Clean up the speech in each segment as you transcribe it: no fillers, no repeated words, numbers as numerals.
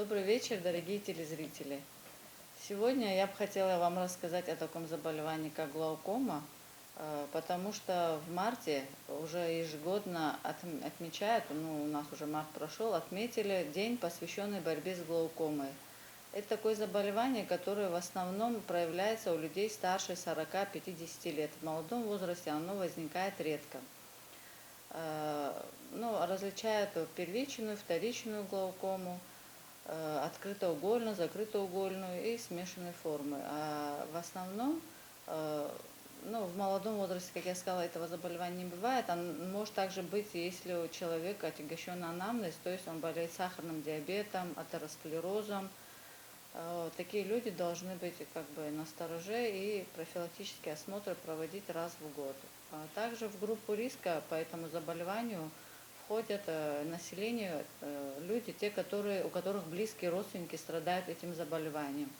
Добрый вечер, дорогие телезрители. Сегодня я бы хотела вам рассказать о таком заболевании, как глаукома, потому что в марте уже ежегодно отмечают, ну, у нас уже март прошел, отметили день, посвященный борьбе с глаукомой. Это такое заболевание, которое в основном проявляется у людей старше 40-50 лет. В молодом возрасте оно возникает редко. Ну, различают первичную, вторичную глаукому, открытоугольную, закрытоугольную и смешанной формы. А в основном, э, ну, в молодом возрасте, как я сказала, этого заболевания не бывает. Он может также быть, если у человека отягощенный анамнез, то есть он болеет сахарным диабетом, атеросклерозом. Такие люди должны быть как бы настороже и профилактические осмотры проводить раз в год. Также в группу риска по этому заболеванию входят население, люди, у которых близкие родственники страдают этим заболеванием.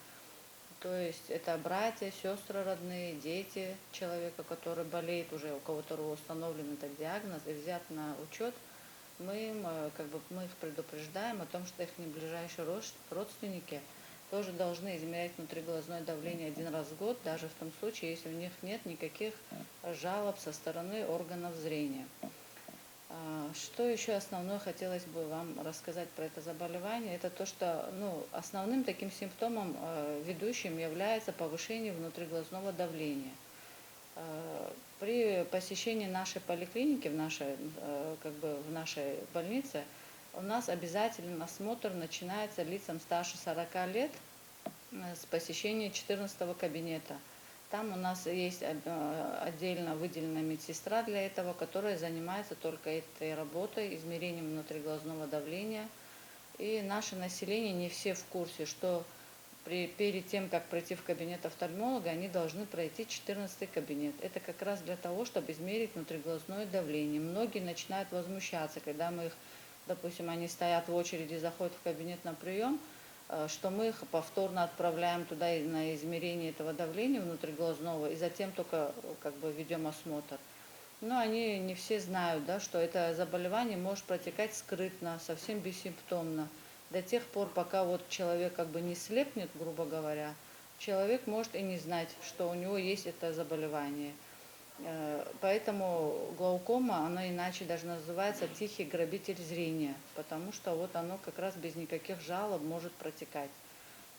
То есть это братья, сестры родные, дети человека, который болеет уже, у которого установлен этот диагноз и взят на учет. Мы их предупреждаем о том, что их ближайшие родственники тоже должны измерять внутриглазное давление один раз в год, даже в том случае, если у них нет никаких жалоб со стороны органов зрения. Что еще основное хотелось бы вам рассказать про это заболевание? Это то, что основным таким симптомом ведущим является повышение внутриглазного давления. При посещении нашей поликлиники, в нашей больнице, у нас обязательно осмотр начинается лицам старше 40 лет с посещения 14 кабинета. Там у нас есть отдельно выделенная медсестра для этого, которая занимается только этой работой, измерением внутриглазного давления. И наше население не все в курсе, что перед тем, как пройти в кабинет офтальмолога, они должны пройти 14 кабинет. Это как раз для того, чтобы измерить внутриглазное давление. Многие начинают возмущаться, когда допустим, они стоят в очереди, заходят в кабинет на прием, что мы их повторно отправляем туда на измерение этого давления внутриглазного и затем только как бы ведем осмотр. Но они не все знают, да, что это заболевание может протекать скрытно, совсем бессимптомно. До тех пор, пока вот человек как бы не слепнет, грубо говоря, человек может и не знать, что у него есть это заболевание. Поэтому глаукома, она иначе даже называется тихий грабитель зрения, потому что вот оно как раз без никаких жалоб может протекать.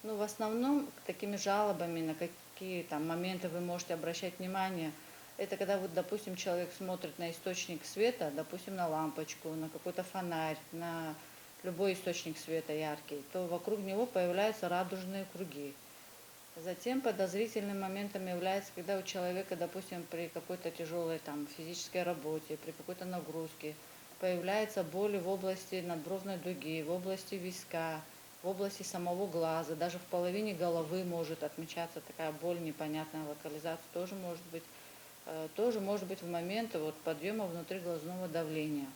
Ну, в основном такими жалобами, на какие там моменты вы можете обращать внимание, это когда вот, допустим, человек смотрит на источник света, допустим, на лампочку, на какой-то фонарь, на любой источник света яркий, то вокруг него появляются радужные круги. Затем подозрительным моментом является, когда у человека, допустим, при какой-то тяжелой там, физической работе, при какой-то нагрузке, появляются боли в области надбровной дуги, в области виска, в области самого глаза, даже в половине головы может отмечаться такая боль, непонятная локализация, тоже может быть в момент вот, подъема внутриглазного давления.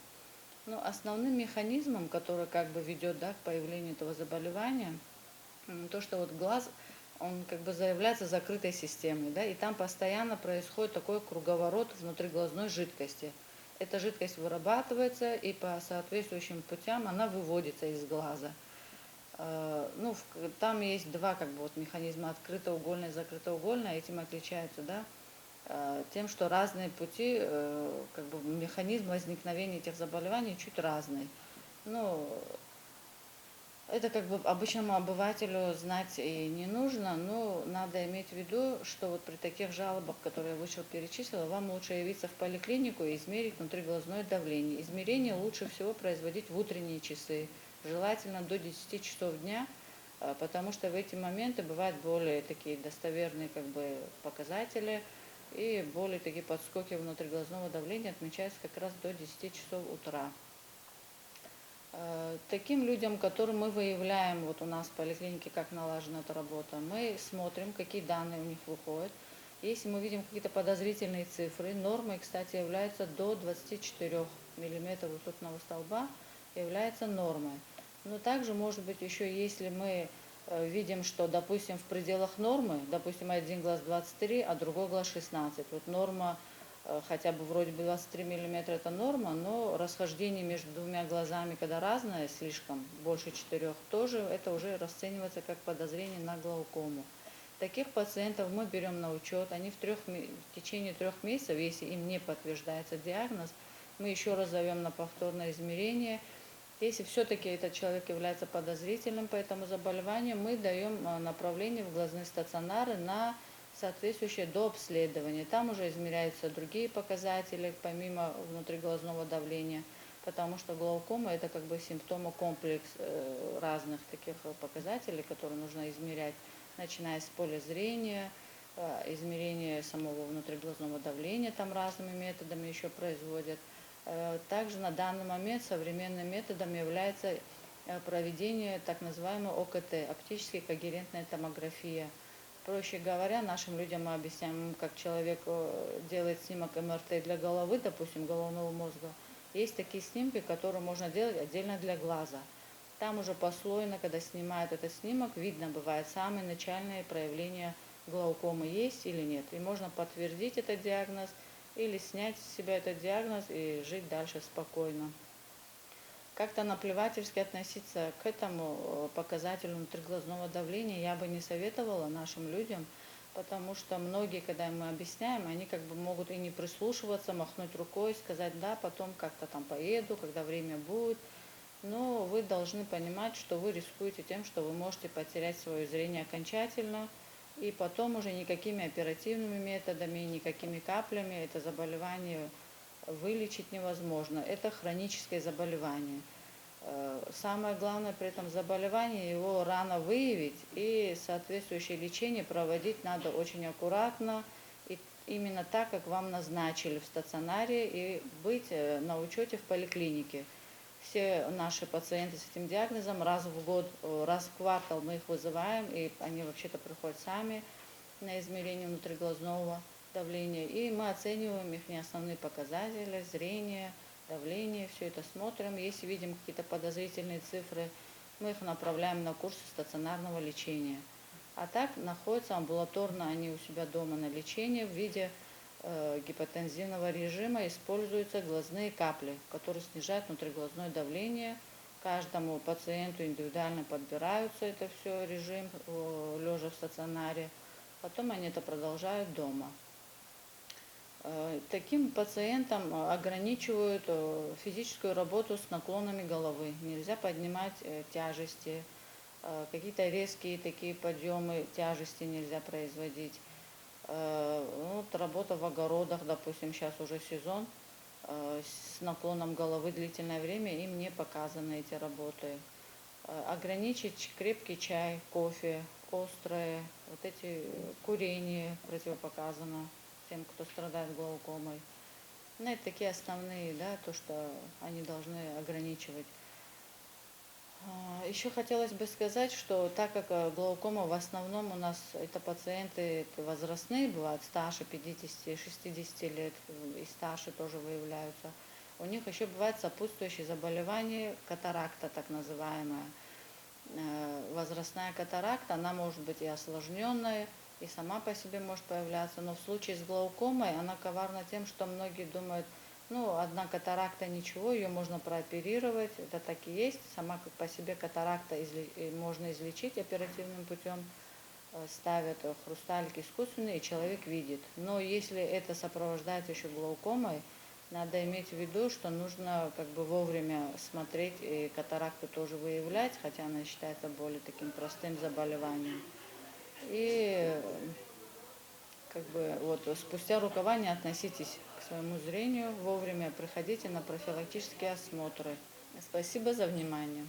Но основным механизмом, который как бы ведет, да, к появлению этого заболевания, то, что вот глаз, он как бы заявляется закрытой системой, да, и там постоянно происходит такой круговорот внутриглазной жидкости. Эта жидкость вырабатывается, и по соответствующим путям она выводится из глаза. Ну, там есть два как бы вот механизма, открытоугольное и закрытоугольное, этим отличаются, да, тем, что разные пути, как бы механизм возникновения этих заболеваний чуть разный. Ну, это как бы обычному обывателю знать и не нужно, но надо иметь в виду, что вот при таких жалобах, которые я выше перечислила, вам лучше явиться в поликлинику и измерить внутриглазное давление. Измерение лучше всего производить в утренние часы, желательно до 10 часов дня, потому что в эти моменты бывают более такие достоверные как бы показатели, и более такие подскоки внутриглазного давления отмечаются как раз до 10 часов утра. Таким людям, которым мы выявляем, вот у нас в поликлинике, как налажена эта работа, мы смотрим, какие данные у них выходят. Если мы видим какие-то подозрительные цифры, нормой, кстати, является до 24 миллиметров ртутного столба, является нормой. Но также, может быть, еще если мы видим, что, допустим, в пределах нормы, допустим, один глаз 23, а другой глаз 16, вот норма хотя бы вроде бы 23 миллиметра это норма, но расхождение между двумя глазами, когда разное, слишком больше 4, тоже это уже расценивается как подозрение на глаукому. Таких пациентов мы берем на учет, они в течение 3 месяцев, если им не подтверждается диагноз, мы еще раз зовем на повторное измерение. Если все-таки этот человек является подозрительным по этому заболеванию, мы даем направление в глазные стационары на соответствующее дообследование. Там уже измеряются другие показатели, помимо внутриглазного давления, потому что глаукома это как бы симптомокомплекс разных таких показателей, которые нужно измерять, начиная с поля зрения, измерение самого внутриглазного давления там разными методами еще производят. Также на данный момент современным методом является проведение так называемой ОКТ, оптически когерентная томография. Проще говоря, нашим людям мы объясняем, как человек делает снимок МРТ для головы, допустим, головного мозга. Есть такие снимки, которые можно делать отдельно для глаза. Там уже послойно, когда снимают этот снимок, видно бывает самые начальные проявления глаукомы есть или нет. И можно подтвердить этот диагноз или снять с себя этот диагноз и жить дальше спокойно. Как-то наплевательски относиться к этому показателю внутриглазного давления я бы не советовала нашим людям, потому что многие, когда мы объясняем, они как бы могут и не прислушиваться, махнуть рукой, сказать, да, потом как-то там поеду, когда время будет. Но вы должны понимать, что вы рискуете тем, что вы можете потерять свое зрение окончательно, и потом уже никакими оперативными методами, никакими каплями это заболевание вылечить невозможно. Это хроническое заболевание. Самое главное при этом заболевании его рано выявить, и соответствующее лечение проводить надо очень аккуратно и именно так, как вам назначили в стационаре, и быть на учете в поликлинике. Все наши пациенты с этим диагнозом раз в год, раз в квартал мы их вызываем, и они вообще-то приходят сами на измерение внутриглазного давления, и мы оцениваем их основные показатели, зрение, давление, все это смотрим. Если видим какие-то подозрительные цифры, мы их направляем на курсы стационарного лечения. А так находятся амбулаторно они у себя дома на лечении в виде гипотензивного режима, используются глазные капли, которые снижают внутриглазное давление. Каждому пациенту индивидуально подбираются это все режим, лежа в стационаре. Потом они это продолжают дома. Таким пациентам ограничивают физическую работу с наклонами головы. Нельзя поднимать тяжести, какие-то резкие такие подъемы тяжести нельзя производить. Вот работа в огородах, допустим, сейчас уже сезон, с наклоном головы длительное время им не показаны эти работы. Ограничить крепкий чай, кофе, острое, вот эти курение противопоказано тем, кто страдает глаукомой. Ну, это такие основные, да, то, что они должны ограничивать. Еще хотелось бы сказать, что так как глаукома в основном у нас это пациенты возрастные бывают, старше 50-60 лет и старше тоже выявляются, у них еще бывает сопутствующие заболевания, катаракта так называемая. Возрастная катаракта, она может быть и осложненная, и сама по себе может появляться, но в случае с глаукомой она коварна тем, что многие думают, ну, одна катаракта ничего, ее можно прооперировать, это так и есть, сама как по себе катаракта можно излечить оперативным путем, ставят хрусталик искусственный, и человек видит. Но если это сопровождается еще глаукомой, надо иметь в виду, что нужно как бы вовремя смотреть и катаракту тоже выявлять, хотя она считается более таким простым заболеванием. И как бы вот спустя рукава не относитесь к своему зрению, вовремя приходите на профилактические осмотры. Спасибо за внимание.